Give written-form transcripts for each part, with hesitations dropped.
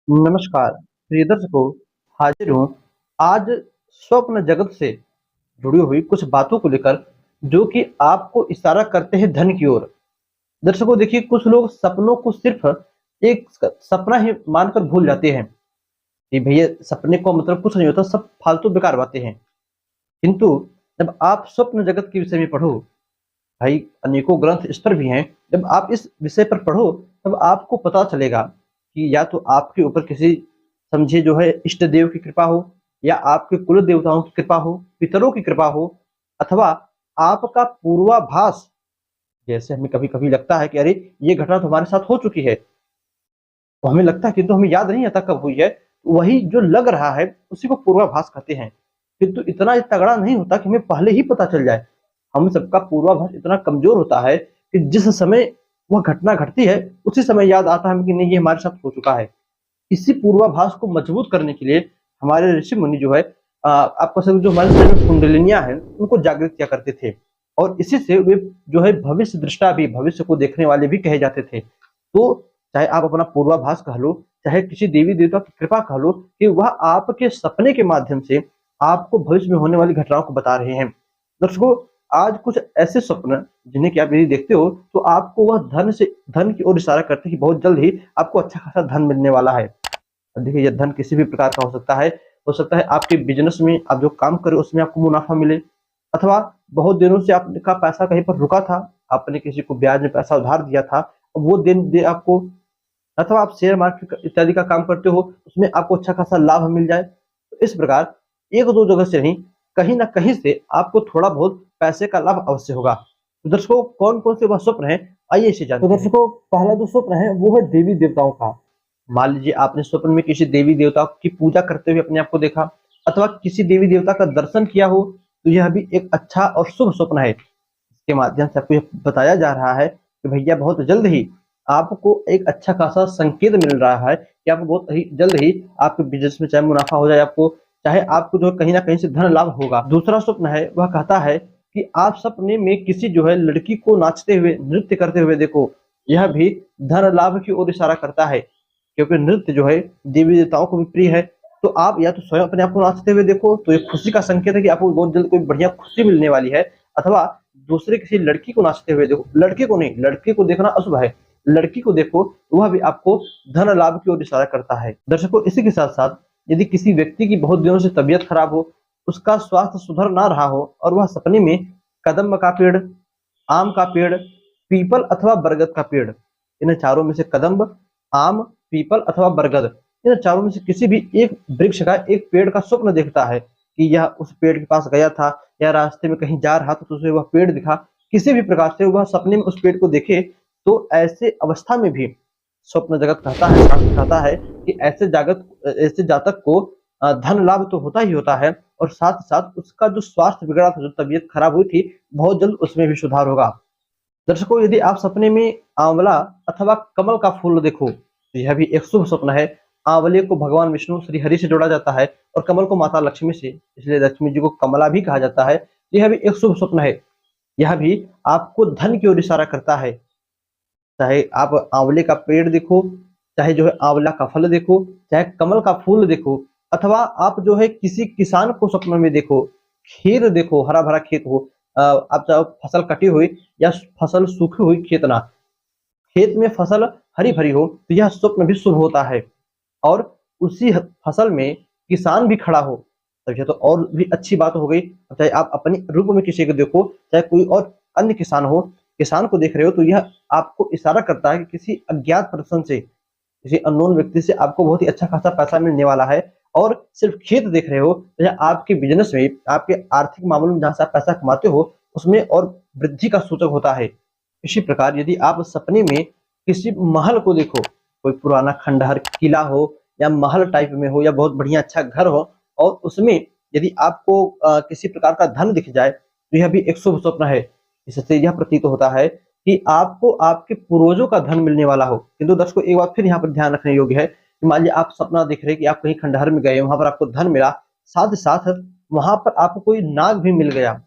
नमस्कार प्रिय दर्शकों। हाजिर हूँ आज स्वप्न जगत से जुड़ी हुई कुछ बातों को लेकर, जो कि आपको इशारा करते हैं धन की ओर। दर्शकों देखिए, कुछ लोग सपनों को सिर्फ एक सपना ही मानकर भूल जाते हैं कि भैया सपने को मतलब कुछ नहीं होता, सब फालतू बेकार बातें हैं। किंतु जब आप स्वप्न जगत के विषय में पढ़ो, भाई अनेकों ग्रंथ इस पर भी हैं। जब आप इस विषय पर पढ़ो तब आपको पता चलेगा कि या तो आपके ऊपर किसी समझिए जो है इष्ट देव की कृपा हो, या आपके कुल देवताओं की कृपा हो, पितरों की कृपा हो, अथवा आपका पूर्वाभास। जैसे हमें कभी कभी लगता है कि अरे ये घटना तो हमारे साथ हो चुकी है, तो हमें लगता है किंतु हमें याद नहीं आता कब हुई है। वही जो लग रहा है उसी को पूर्वाभास कहते हैं। किंतु इतना तगड़ा नहीं होता कि हमें पहले ही पता चल जाए। हम सबका पूर्वाभास इतना कमजोर होता है कि जिस समय वह घटना घटती है उसी समय याद आता है कि नहीं ये हमारे साथ हो चुका है। इसी पूर्वाभास को मजबूत करने के लिए हमारे ऋषि मुनि जो है आपको सब जो हमारे शरीर में कुंडलिनियां हैं उनको जागृत किया करते थे। और इसी से वे जो है भविष्य दृष्टा भी, भविष्य को देखने वाले भी कहे जाते थे। तो चाहे आप अपना पूर्वाभास कह लो, चाहे किसी देवी देवता की कृपा कह लो, कि वह आपके सपने के माध्यम से आपको भविष्य में होने वाली घटनाओं को बता रहे हैं। दर्शकों, आज कुछ ऐसे स्वप्न जिन्हें कि आप यदि देखते हो तो आपको वह धन की ओर इशारा करते हैं कि बहुत जल्द ही आपको अच्छा खासा धन मिलने वाला है। देखिए, ये धन किसी भी प्रकार का हो सकता है आपके बिजनेस में, आप जो काम करें उसमें आपको मुनाफा मिले, अथवा बहुत दिनों से आपका पैसा कहीं पर रुका था, आपने किसी को ब्याज में पैसा उधार दिया था, वो दिन दे आपको, अथवा आप शेयर मार्केट इत्यादि का काम करते हो, उसमें आपको अच्छा खासा लाभ मिल जाए। तो इस प्रकार एक दो जगह से नहीं, कहीं ना कहीं से आपको थोड़ा बहुत पैसे का लाभ अवश्य होगा। तो दर्शकों, कौन कौन से वह स्वप्न है, आइए इसे जानते हैं। तो दर्शकों, पहला जो स्वप्न है वो है देवी देवताओं का। मान लीजिए आपने स्वप्न में किसी देवी देवता की पूजा करते हुए अपने आप को देखा, अथवा किसी देवी देवता का दर्शन किया हो, तो यह भी एक अच्छा और शुभ स्वप्न है। इसके माध्यम से आपको यह बताया जा रहा है कि भैया बहुत जल्द ही आपको एक अच्छा खासा संकेत मिल रहा है कि आपको बहुत ही जल्द ही आपके बिजनेस में चाहे मुनाफा हो जाए, आपको चाहे आपको जो कहीं ना कहीं से धन लाभ होगा। दूसरा स्वप्न है वह कहता है कि आप सपने में किसी जो है लड़की को नाचते हुए, नृत्य करते हुए देखो। यह भी धन लाभ की ओर इशारा करता है, क्योंकि नृत्य जो है देवी देवताओं को भी प्रिय है। तो आप या तो स्वयं अपने आप को नाचते हुए देखो, तो ये खुशी का संकेत है कि आपको बहुत जल्द कोई बढ़िया खुशी मिलने वाली है। अथवा दूसरे किसी लड़की को नाचते हुए देखो, लड़के को नहीं, लड़के को देखना अशुभ है, लड़की को देखो तो वह भी आपको धन लाभ की ओर इशारा करता है। दर्शकों, इसी के साथ साथ यदि किसी व्यक्ति की बहुत दिनों से तबीयत खराब हो, उसका स्वास्थ्य सुधर ना रहा हो, और वह सपने में कदम का पेड़, आम का पेड़, पीपल अथवा बरगद का पेड़, इन चारों में से कदम्ब, आम, पीपल अथवा बरगद, इन चारों में से किसी भी एक वृक्ष का, एक पेड़ का स्वप्न देखता है कि यह उस पेड़ के पास गया था, या रास्ते में कहीं जा रहा था तो उसे वह पेड़ दिखा, किसी भी प्रकार से वह सपने में उस पेड़ को देखे, तो ऐसे अवस्था में भी स्वप्न जगत कहता है, शास्त्र कहता है कि ऐसे जातक को धन लाभ तो होता ही होता है, और साथ साथ उसका जो स्वास्थ्य बिगड़ा था, जो तबीयत खराब हुई थी, बहुत जल्द उसमें भी सुधार होगा। दर्शकों, यदि आप सपने में आंवला अथवा कमल का फूल देखो, तो यह भी एक शुभ स्वप्न है। आंवले को भगवान विष्णु श्री हरि से जोड़ा जाता है, और कमल को माता लक्ष्मी से, इसलिए लक्ष्मी जी को कमला भी कहा जाता है। यह भी एक शुभ स्वप्न है। यह भी आपको धन की ओर इशारा करता है। चाहे आप आंवले का पेड़ देखो, चाहे जो है आंवला का फल देखो, चाहे कमल का फूल देखो, अथवा आप जो है किसी किसान को सपने में देखो, खेत देखो, हरा भरा खेत हो, आप चाहे फसल कटी हुई या फसल सूखी हुई खेत ना, खेत में फसल हरी भरी हो, तो यह स्वप्न भी शुभ होता है। और उसी फसल में किसान भी खड़ा हो, तो यह तो और भी अच्छी बात हो गई। चाहे आप अपने रूप में किसी को देखो, चाहे कोई और अन्य किसान हो, किसान को देख रहे हो, तो यह आपको इशारा करता है कि किसी अज्ञात पर्सन से, किसी अननोन व्यक्ति से आपको बहुत ही अच्छा खासा पैसा मिलने वाला है। और सिर्फ खेत देख रहे हो, तो यह आपके बिजनेस में, आपके आर्थिक मामलों में जहां से आप पैसा कमाते हो उसमें और वृद्धि का सूचक होता है। इसी प्रकार यदि आप सपने में किसी महल को देखो, कोई पुराना खंडहर किला हो, या महल टाइप में हो, या बहुत बढ़िया अच्छा घर हो, और उसमें यदि आपको किसी प्रकार का धन दिख जाए, तो यह भी एक शुभ स्वप्न है। इससे यह प्रतीत होता है कि आपको आपके पूर्वजों का धन मिलने वाला हो। किंतु दर्शकों, एक बात फिर यहाँ पर ध्यान रखने योग्य है कि मान लीजिए आप सपना देख रहे हैं कि आप कहीं खंडहर में गए, वहां पर आपको धन मिला, साथ ही साथ वहां पर आपको कोई नाग भी मिल गया।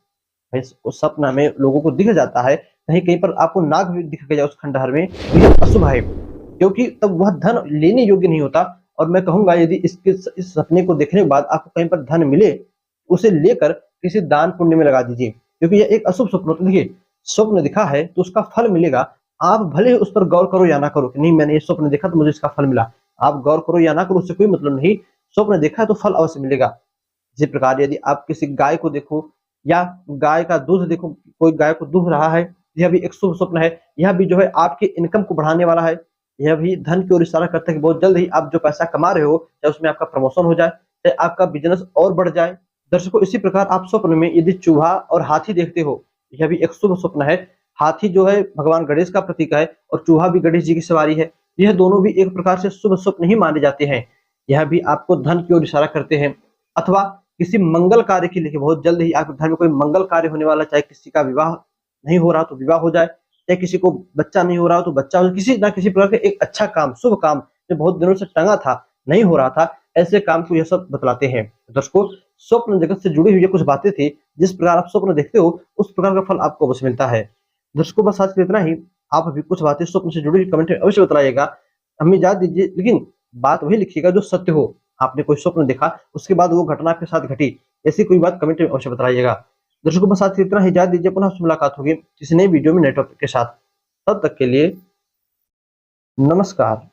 उस सपना में लोगों को दिख जाता है, कहीं कहीं पर आपको नाग भी दिख गया उस खंडहर में, तो यह अशुभ है, क्योंकि तब वह धन लेने योग्य नहीं होता, और मैं कहूँगा यदि इस सपने को देखने के बाद आपको कहीं पर धन मिले, उसे लेकर किसी दान पुण्य में लगा दीजिए, क्योंकि यह एक अशुभ स्वप्न होता है। देखिए, स्वप्न दिखा है तो उसका फल मिलेगा। आप भले ही उस पर गौर करो या ना करो कि नहीं मैंने ये स्वप्न देखा तो मुझे इसका फल मिला। आप गौर करो या ना करो उससे कोई मतलब नहीं, स्वप्न देखा है तो फल अवश्य मिलेगा। इसी प्रकार यदि आप किसी गाय को देखो या गाय का दूध देखो, कोई गाय को दूह रहा है, यह भी एक शुभ स्वप्न है। यह भी जो है आपके इनकम को बढ़ाने वाला है। यह भी धन की ओर इशारा करता है कि बहुत जल्द ही आप जो पैसा कमा रहे हो, चाहे उसमें आपका प्रमोशन हो जाए, चाहे आपका बिज़नेस और बढ़ जाए। दर्शकों, इसी प्रकार आप स्वप्न में यदि चूहा और हाथी देखते हो, यह भी एक शुभ स्वप्न है। हाथी जो है भगवान गणेश का प्रतीक है और चूहा भी गणेश जी की सवारी है। यह दोनों भी एक प्रकार से शुभ स्वप्न ही माने जाते हैं। यह भी आपको धन की ओर इशारा करते हैं, अथवा किसी मंगल कार्य के लिए बहुत जल्द ही आपके घर में कोई मंगल कार्य होने वाला, चाहे किसी का विवाह नहीं हो रहा तो विवाह हो जाए, चाहे किसी को बच्चा नहीं हो रहा तो बच्चा हो, किसी ना किसी प्रकार का एक अच्छा काम, शुभ काम जो बहुत दिनों से टंगा था, नहीं हो रहा था, ऐसे काम को यह सब बतलाते हैं। दर्शकों, स्वप्न जगत से जुड़ी हुई ये कुछ बातें थी। जिस प्रकार आप स्वप्न देखते हो उस प्रकार का फल आपको अवश्य मिलता है। दर्शकों, बस आज के लिए इतना ही। आप अभी कुछ बातें स्वप्न से जुड़ी हुई कमेंट में अवश्य बताइएगा, हमें इजाज़त दीजिए, लेकिन बात वही लिखिएगा जो सत्य हो। आपने कोई स्वप्न देखा, उसके बाद वो घटना आपके साथ घटी, ऐसी कोई बात कमेंट में अवश्य बताइएगा। दर्शकों, बस आज के लिए इतना ही। इजाज़त दीजिए, पुनः आपसे मुलाकात होगी किसी नई वीडियो में नए टॉपिक के साथ। तब तक के लिए नमस्कार।